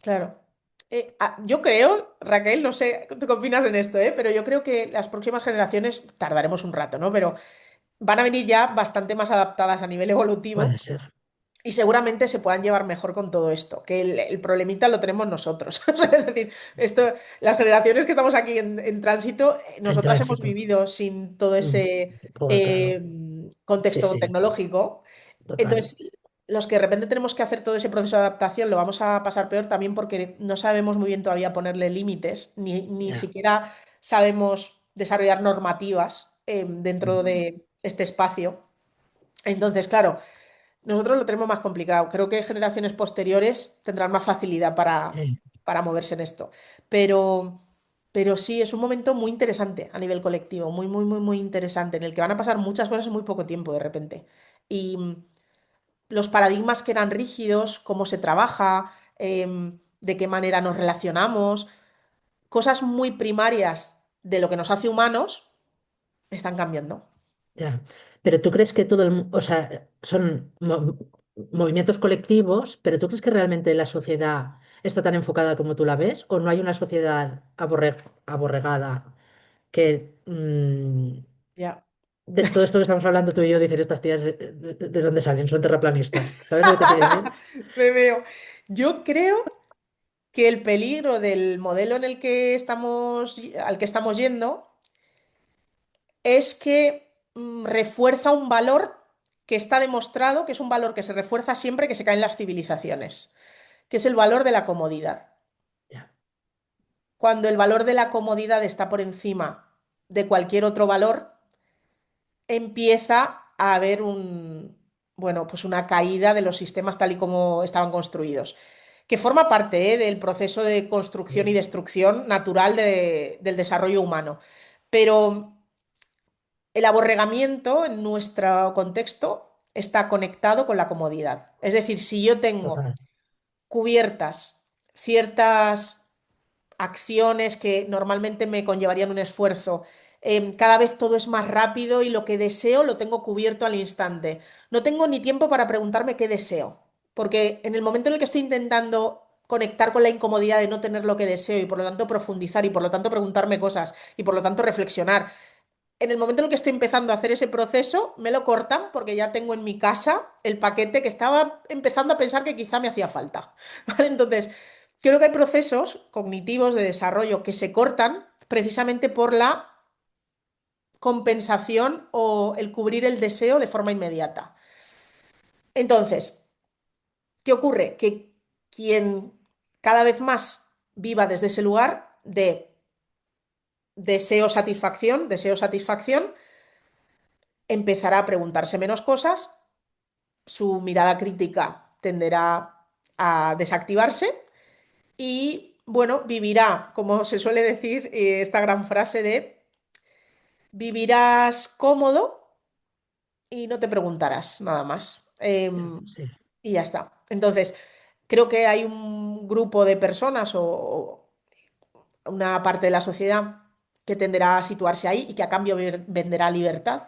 Claro. Yo creo, Raquel, no sé tú qué opinas en esto, pero yo creo que las próximas generaciones tardaremos un rato, ¿no? Pero van a venir ya bastante más adaptadas a nivel puede evolutivo. ser. Y seguramente se puedan llevar mejor con todo esto, que el problemita lo tenemos nosotros. O sea, es decir, las generaciones que estamos aquí en tránsito, En nosotras hemos tránsito. vivido sin todo Mm. ese Joder, claro. Sí, contexto sí, tecnológico. total. Entonces, los que de repente tenemos que hacer todo ese proceso de adaptación lo vamos a pasar peor también porque no sabemos muy bien todavía ponerle límites, ni Ya. siquiera sabemos desarrollar normativas dentro Mm. de este espacio. Entonces, claro. Nosotros lo tenemos más complicado. Creo que generaciones posteriores tendrán más facilidad Sí, para moverse en esto. Pero, pero sí, es un momento muy interesante a nivel colectivo, muy, muy, muy, muy interesante, en el que van a pasar muchas cosas en muy poco tiempo de repente. Y los paradigmas que eran rígidos, cómo se trabaja, de qué manera nos relacionamos, cosas muy primarias de lo que nos hace humanos, están cambiando. ya. Pero tú crees que todo o sea, son movimientos colectivos, pero tú crees que realmente la sociedad está tan enfocada como tú la ves, o no hay una sociedad aborregada que Ya. de todo esto que estamos hablando tú y yo, dicen estas tías, ¿de dónde salen? Son terraplanistas. ¿Sabes lo que te quiero decir? Me veo. Yo creo que el peligro del modelo en el que estamos, al que estamos yendo es que refuerza un valor que está demostrado, que es un valor que se refuerza siempre que se caen las civilizaciones, que es el valor de la comodidad. Ya, Cuando el valor de la comodidad está por encima de cualquier otro valor, empieza a haber bueno, pues una caída de los sistemas tal y como estaban construidos, que forma parte, del proceso de construcción y sí, destrucción natural del desarrollo humano. Pero el aborregamiento en nuestro contexto está conectado con la comodidad. Es decir, si yo tengo total. cubiertas ciertas acciones que normalmente me conllevarían un esfuerzo. Cada vez todo es más rápido y lo que deseo lo tengo cubierto al instante. No tengo ni tiempo para preguntarme qué deseo, porque en el momento en el que estoy intentando conectar con la incomodidad de no tener lo que deseo y por lo tanto profundizar y por lo tanto preguntarme cosas y por lo tanto reflexionar, en el momento en el que estoy empezando a hacer ese proceso, me lo cortan porque ya tengo en mi casa el paquete que estaba empezando a pensar que quizá me hacía falta. ¿Vale? Entonces, creo que hay procesos cognitivos de desarrollo que se cortan precisamente por la compensación o el cubrir el deseo de forma inmediata. Entonces, ¿qué ocurre? Que quien cada vez más viva desde ese lugar de deseo satisfacción, deseo satisfacción, empezará a preguntarse menos cosas, su mirada crítica tenderá a desactivarse y, bueno, vivirá, como se suele decir, esta gran frase de vivirás cómodo y no te preguntarás nada más. Sí, Y ya está. Entonces, creo que hay un grupo de personas o una parte de la sociedad que tenderá a situarse ahí y que a cambio venderá libertad.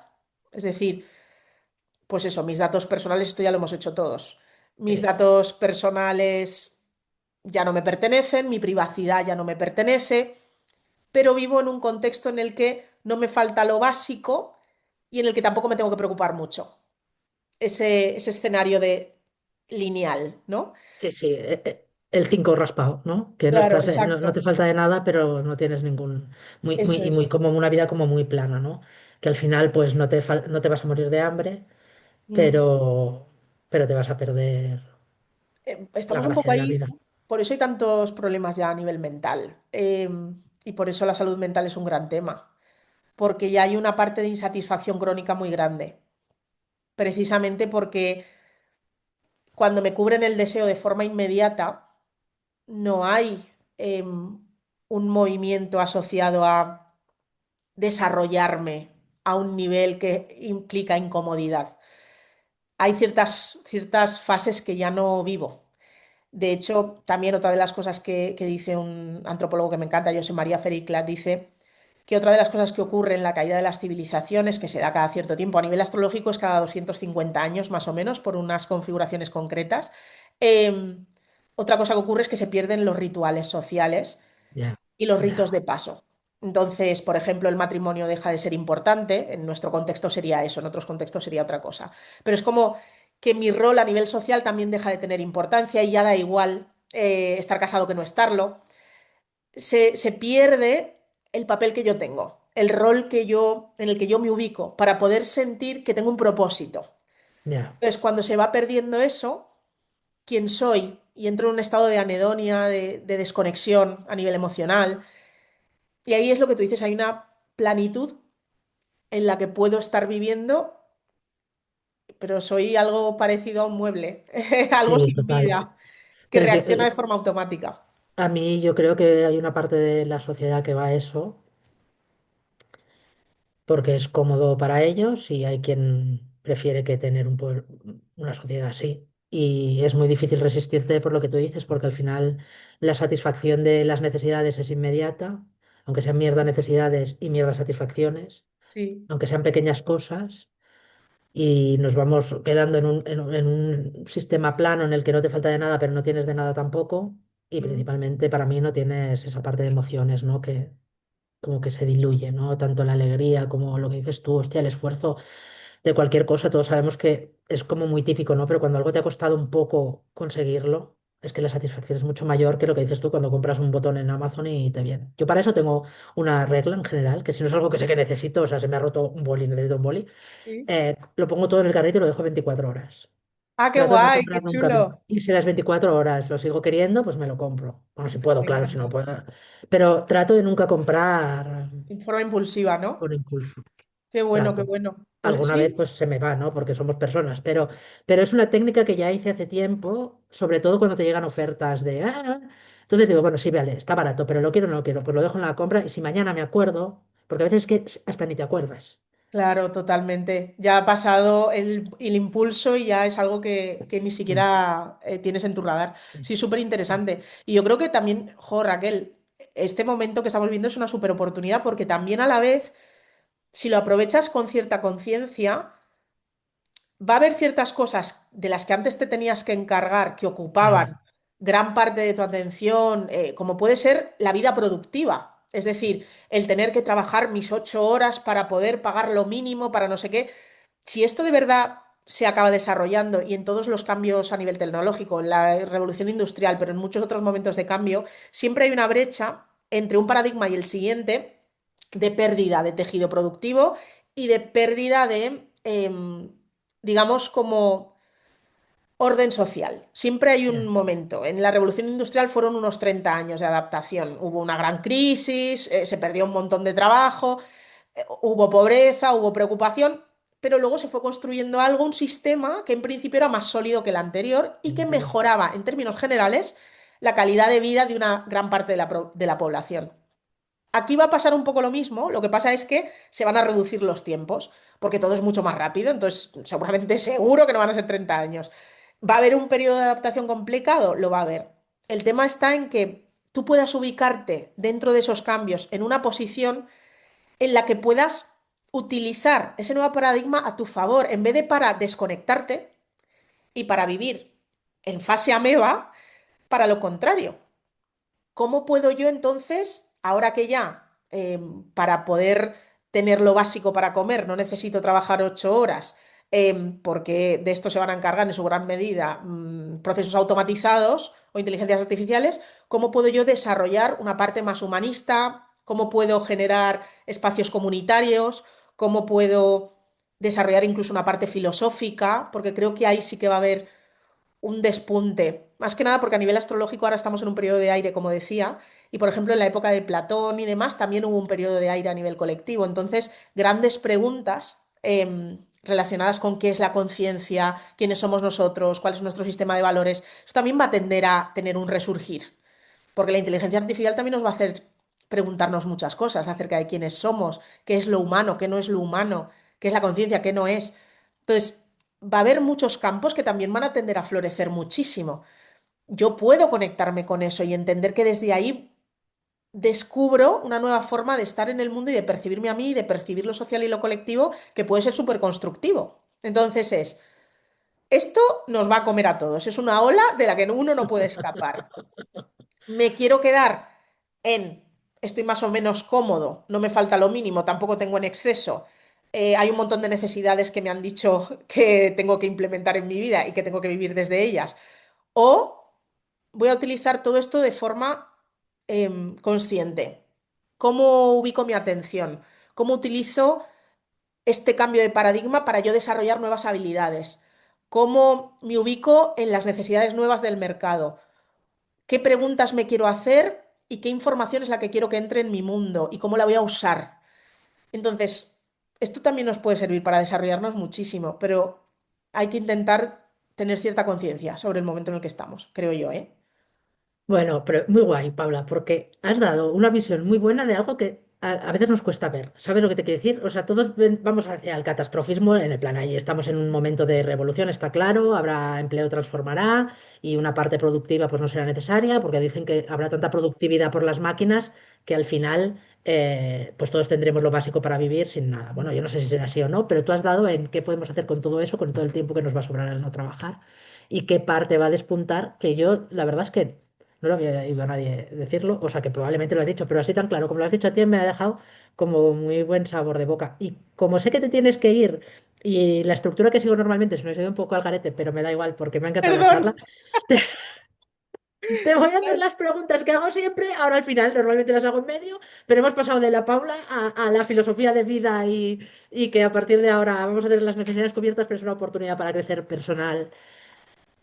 Es decir, pues eso, mis datos personales, esto ya lo hemos hecho todos. Mis sí, datos personales ya no me pertenecen, mi privacidad ya no me pertenece, pero vivo en un contexto en el que no me falta lo básico y en el que tampoco me tengo que preocupar mucho. Ese escenario de lineal, ¿no? sí, sí, el 5 raspado, ¿no? Que no Claro, estás, no te exacto. falta de nada, pero no tienes ningún, Eso y muy es. como una vida como muy plana, ¿no? Que al final pues no te vas a morir de hambre, Mm. pero, pero te vas a perder la Estamos un poco gracia de la ahí, vida. por eso hay tantos problemas ya a nivel mental. Y por eso la salud mental es un gran tema, porque ya hay una parte de insatisfacción crónica muy grande, precisamente porque cuando me cubren el deseo de forma inmediata, no hay un movimiento asociado a desarrollarme a un nivel que implica incomodidad. Hay ciertas fases que ya no vivo. De hecho, también otra de las cosas que dice un antropólogo que me encanta, José María Fericlat, dice que otra de las cosas que ocurre en la caída de las civilizaciones, que se da cada cierto tiempo, a nivel astrológico es cada 250 años más o menos, por unas configuraciones concretas, eh, otra cosa que ocurre es que se pierden los rituales sociales Ya, y los ritos ya. de paso. Entonces, por ejemplo, el matrimonio deja de ser importante, en nuestro contexto sería eso, en otros contextos sería otra cosa. Pero es como que mi rol a nivel social también deja de tener importancia y ya da igual estar casado que no estarlo. Se pierde el papel que yo tengo, el rol en el que yo me ubico, para poder sentir que tengo un propósito. Ya. Entonces, cuando se va perdiendo eso, quién soy y entro en un estado de anedonia, de desconexión a nivel emocional, y ahí es lo que tú dices, hay una planitud en la que puedo estar viviendo, pero soy algo parecido a un mueble, algo Sí, sin total. vida, que Entonces, reacciona de forma automática. a mí yo creo que hay una parte de la sociedad que va a eso, porque es cómodo para ellos y hay quien prefiere que tener una sociedad así. Y es muy difícil resistirte por lo que tú dices, porque al final la satisfacción de las necesidades es inmediata, aunque sean mierda necesidades y mierda satisfacciones, Sí. aunque sean pequeñas cosas. Y nos vamos quedando en un sistema plano en el que no te falta de nada, pero no tienes de nada tampoco. Y Mm, principalmente para mí no tienes esa parte de emociones, ¿no? Que como que se diluye, ¿no? Tanto la alegría como lo que dices tú, hostia, el esfuerzo de cualquier cosa, todos sabemos que es como muy típico, ¿no? Pero cuando algo te ha costado un poco conseguirlo, es que la satisfacción es mucho mayor que lo que dices tú cuando compras un botón en Amazon y te viene. Yo para eso tengo una regla en general, que si no es algo que sé que necesito, o sea, se me ha roto un boli, necesito un boli, sí. lo pongo todo en el carrito y lo dejo 24 horas. Ah, qué Trato de no guay, qué comprar nunca más. chulo. Y si las 24 horas lo sigo queriendo, pues me lo compro. Bueno, si puedo, Me claro, si no encanta. puedo. Pero trato de nunca comprar En forma impulsiva, ¿no? por impulso. Qué bueno, qué Trato. bueno. Pues Alguna vez sí, pues se me va, ¿no? Porque somos personas. Pero es una técnica que ya hice hace tiempo, sobre todo cuando te llegan ofertas de... Entonces digo, bueno, sí, vale, está barato, pero lo quiero o no lo quiero. Pues lo dejo en la compra y si mañana me acuerdo, porque a veces es que hasta ni te acuerdas. claro, totalmente. Ya ha pasado el impulso y ya es algo que ni Mm, siquiera tienes en tu radar. mm, Sí, súper mm, interesante. Y yo creo que también, jo, Raquel, este momento que estamos viendo es una súper oportunidad porque también a la vez, si lo aprovechas con cierta conciencia, va a haber ciertas cosas de las que antes te tenías que encargar que mm, ocupaban gran parte de tu atención, como puede ser la vida productiva. Es decir, el tener que trabajar mis 8 horas para poder pagar lo mínimo, para no sé qué. Si esto de verdad se acaba desarrollando y en todos los cambios a nivel tecnológico, en la revolución industrial, pero en muchos otros momentos de cambio, siempre hay una brecha entre un paradigma y el siguiente de pérdida de tejido productivo y de pérdida de, digamos, como Orden social. Siempre hay un Ya. momento. En la Revolución Industrial fueron unos 30 años de adaptación. Hubo una gran crisis, se perdió un montón de trabajo, hubo pobreza, hubo preocupación, pero luego se fue construyendo algo, un sistema que en principio era más sólido que el anterior y que mejoraba en términos generales la calidad de vida de una gran parte de la población. Aquí va a pasar un poco lo mismo, lo que pasa es que se van a reducir los tiempos, porque todo es mucho más rápido, entonces seguramente seguro que no van a ser 30 años. ¿Va a haber un periodo de adaptación complicado? Lo va a haber. El tema está en que tú puedas ubicarte dentro de esos cambios en una posición en la que puedas utilizar ese nuevo paradigma a tu favor, en vez de para desconectarte y para vivir en fase ameba, para lo contrario. ¿Cómo puedo yo entonces, ahora que ya para poder tener lo básico para comer no necesito trabajar 8 horas, porque de esto se van a encargar en su gran medida procesos automatizados o inteligencias artificiales, cómo puedo yo desarrollar una parte más humanista? ¿Cómo puedo generar espacios comunitarios? ¿Cómo puedo desarrollar incluso una parte filosófica? Porque creo que ahí sí que va a haber un despunte. Más que nada porque a nivel astrológico ahora estamos en un periodo de aire, como decía, y por ejemplo en la época de Platón y demás también hubo un periodo de aire a nivel colectivo. Entonces, grandes preguntas relacionadas con qué es la conciencia, quiénes somos nosotros, cuál es nuestro sistema de valores, eso también va a tender a tener un resurgir, porque la inteligencia artificial también nos va a hacer preguntarnos muchas cosas acerca de quiénes somos, qué es lo humano, qué no es lo humano, qué es la conciencia, qué no es. Entonces, va a haber muchos campos que también van a tender a florecer muchísimo. Yo puedo conectarme con eso y entender que desde ahí descubro una nueva forma de estar en el mundo y de percibirme a mí y de percibir lo social y lo colectivo que puede ser súper constructivo. Entonces esto nos va a comer a todos, es una ola de la que uno no puede escapar. Me quiero quedar en, estoy más o menos cómodo, no me falta lo mínimo, tampoco tengo en exceso. Hay un montón de necesidades que me han dicho que tengo que implementar en mi vida y que tengo que vivir desde ellas. O voy a utilizar todo esto de forma consciente. ¿Cómo ubico mi atención? ¿Cómo utilizo este cambio de paradigma para yo desarrollar nuevas habilidades? ¿Cómo me ubico en las necesidades nuevas del mercado? ¿Qué preguntas me quiero hacer y qué información es la que quiero que entre en mi mundo y cómo la voy a usar? Entonces, esto también nos puede servir para desarrollarnos muchísimo, pero hay que intentar tener cierta conciencia sobre el momento en el que estamos, creo yo, ¿eh? Bueno, pero muy guay, Paula, porque has dado una visión muy buena de algo que a veces nos cuesta ver. ¿Sabes lo que te quiero decir? O sea, todos vamos hacia el catastrofismo en el plan ahí. Estamos en un momento de revolución, está claro, habrá empleo transformará y una parte productiva pues no será necesaria porque dicen que habrá tanta productividad por las máquinas que al final pues todos tendremos lo básico para vivir sin nada. Bueno, yo no sé si será así o no, pero tú has dado en qué podemos hacer con todo eso, con todo el tiempo que nos va a sobrar al no trabajar y qué parte va a despuntar, que yo la verdad es que no lo había oído a nadie decirlo, o sea que probablemente lo has dicho, pero así tan claro como lo has dicho a ti me ha dejado como muy buen sabor de boca. Y como sé que te tienes que ir y la estructura que sigo normalmente se me ha ido un poco al garete, pero me da igual porque me ha encantado la Perdón. charla, te, te voy a hacer las preguntas que hago siempre, ahora al final normalmente las hago en medio, pero hemos pasado de la Paula a la filosofía de vida y que a partir de ahora vamos a tener las necesidades cubiertas, pero es una oportunidad para crecer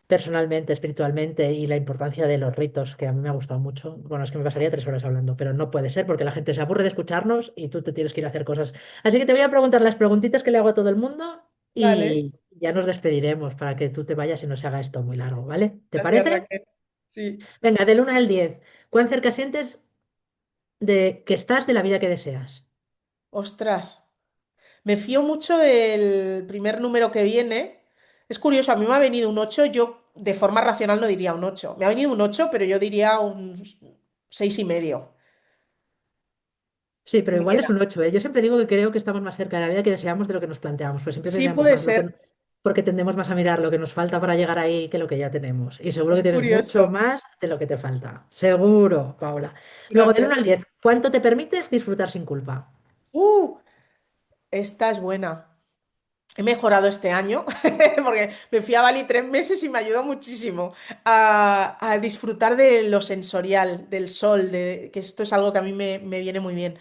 personalmente, espiritualmente y la importancia de los ritos, que a mí me ha gustado mucho. Bueno, es que me pasaría 3 horas hablando, pero no puede ser porque la gente se aburre de escucharnos y tú te tienes que ir a hacer cosas. Así que te voy a preguntar las preguntitas que le hago a todo el mundo Vale. y ya nos despediremos para que tú te vayas y no se haga esto muy largo, ¿vale? ¿Te Gracias, parece? Raquel. Sí. Venga, del 1 al 10, ¿cuán cerca sientes de que estás de la vida que deseas? Ostras. Me fío mucho del primer número que viene. Es curioso, a mí me ha venido un 8. Yo de forma racional no diría un 8. Me ha venido un 8, pero yo diría un 6,5. Sí, pero Me igual es queda. un 8, ¿eh? Yo siempre digo que creo que estamos más cerca de la vida que deseamos de lo que nos planteamos, pues siempre Sí, tendremos puede más, ser. porque tendemos más a mirar lo que nos falta para llegar ahí que lo que ya tenemos. Y seguro que Es tienes mucho curioso. más de lo que te falta. Seguro, Paula. Luego, del 1 Gracias. al 10, ¿cuánto te permites disfrutar sin culpa? Uh, esta es buena. He mejorado este año porque me fui a Bali 3 meses y me ayudó muchísimo a disfrutar de lo sensorial, del sol, que esto es algo que a mí me viene muy bien.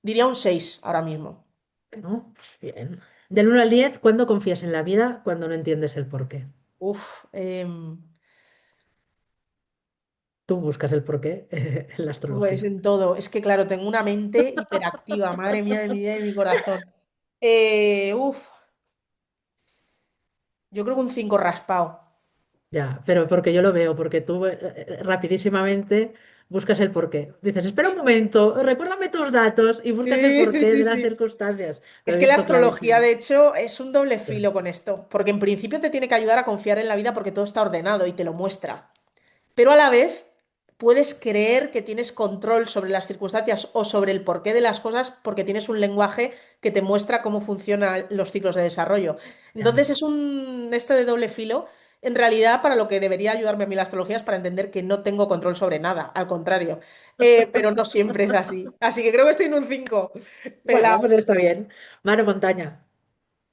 Diría un 6 ahora mismo. ¿No? Pues bien. Del 1 al 10, ¿cuándo confías en la vida cuando no entiendes el porqué? Uf, Tú buscas el porqué en la pues astrología. en todo. Es que, claro, tengo una mente hiperactiva, madre mía de mi vida y de mi corazón. Uf, yo creo que un 5 raspado. Ya, pero porque yo lo veo, porque tú rapidísimamente buscas el porqué. Dices, espera un momento, recuérdame tus datos y buscas el Sí, sí, porqué sí, de las sí. circunstancias. Lo Es he que la visto astrología, clarísimo. de hecho, es un doble Ya, filo con esto, porque en principio te tiene que ayudar a confiar en la vida porque todo está ordenado y te lo muestra. Pero a la vez puedes creer que tienes control sobre las circunstancias o sobre el porqué de las cosas porque tienes un lenguaje que te muestra cómo funcionan los ciclos de desarrollo. Entonces ya. es un esto de doble filo. En realidad, para lo que debería ayudarme a mí la astrología es para entender que no tengo control sobre nada, al contrario. Pero no siempre es así. Así que creo que estoy en un 5. Bueno, Pelado. pues está bien. Mar o montaña.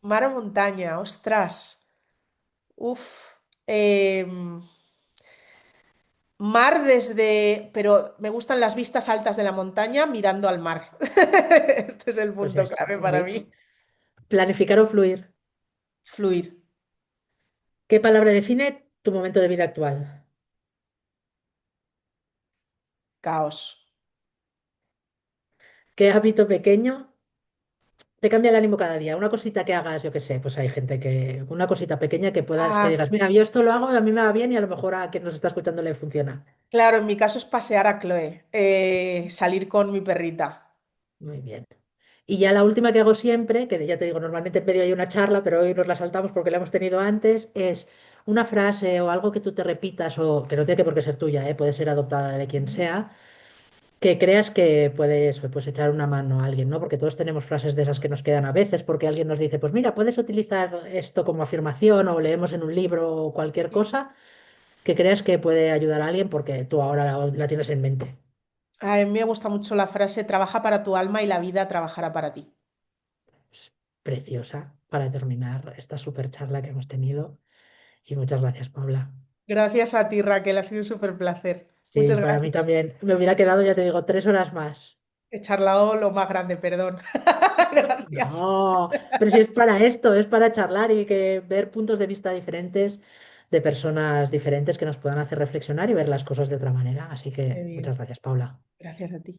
Mar o montaña, ostras. Uf. Em, Mar desde, pero me gustan las vistas altas de la montaña mirando al mar. Este es el Pues ya punto está. clave Un para mix. mí. Planificar o fluir. Fluir, ¿Qué palabra define tu momento de vida actual? caos. ¿Qué hábito pequeño te cambia el ánimo cada día? Una cosita que hagas, yo qué sé, pues hay gente que, una cosita pequeña que puedas, que Ah, digas, mira, yo esto lo hago, a mí me va bien y a lo mejor a quien nos está escuchando le funciona. claro, en mi caso es pasear a Chloe, salir con mi perrita. Muy bien. Y ya la última que hago siempre, que ya te digo, normalmente en medio hay una charla, pero hoy nos la saltamos porque la hemos tenido antes, es una frase o algo que tú te repitas o que no tiene que por qué ser tuya, puede ser adoptada de quien sea, que creas que puedes, pues, echar una mano a alguien, ¿no? Porque todos tenemos frases de esas que nos quedan a veces, porque alguien nos dice, pues mira, puedes utilizar esto como afirmación o leemos en un libro o cualquier Sí. cosa que creas que puede ayudar a alguien porque tú ahora la tienes en mente. A mí me gusta mucho la frase, trabaja para tu alma y la vida trabajará para ti. Es preciosa para terminar esta super charla que hemos tenido. Y muchas gracias, Paula. Gracias a ti, Raquel, ha sido un súper placer. Sí, Muchas para mí gracias. también. Me hubiera quedado, ya te digo, 3 horas más. He charlado lo más grande, perdón. Gracias. No, pero si es para esto, es para charlar y que ver puntos de vista diferentes de personas diferentes que nos puedan hacer reflexionar y ver las cosas de otra manera. Así Qué que muchas bien. gracias, Paula. Gracias a ti.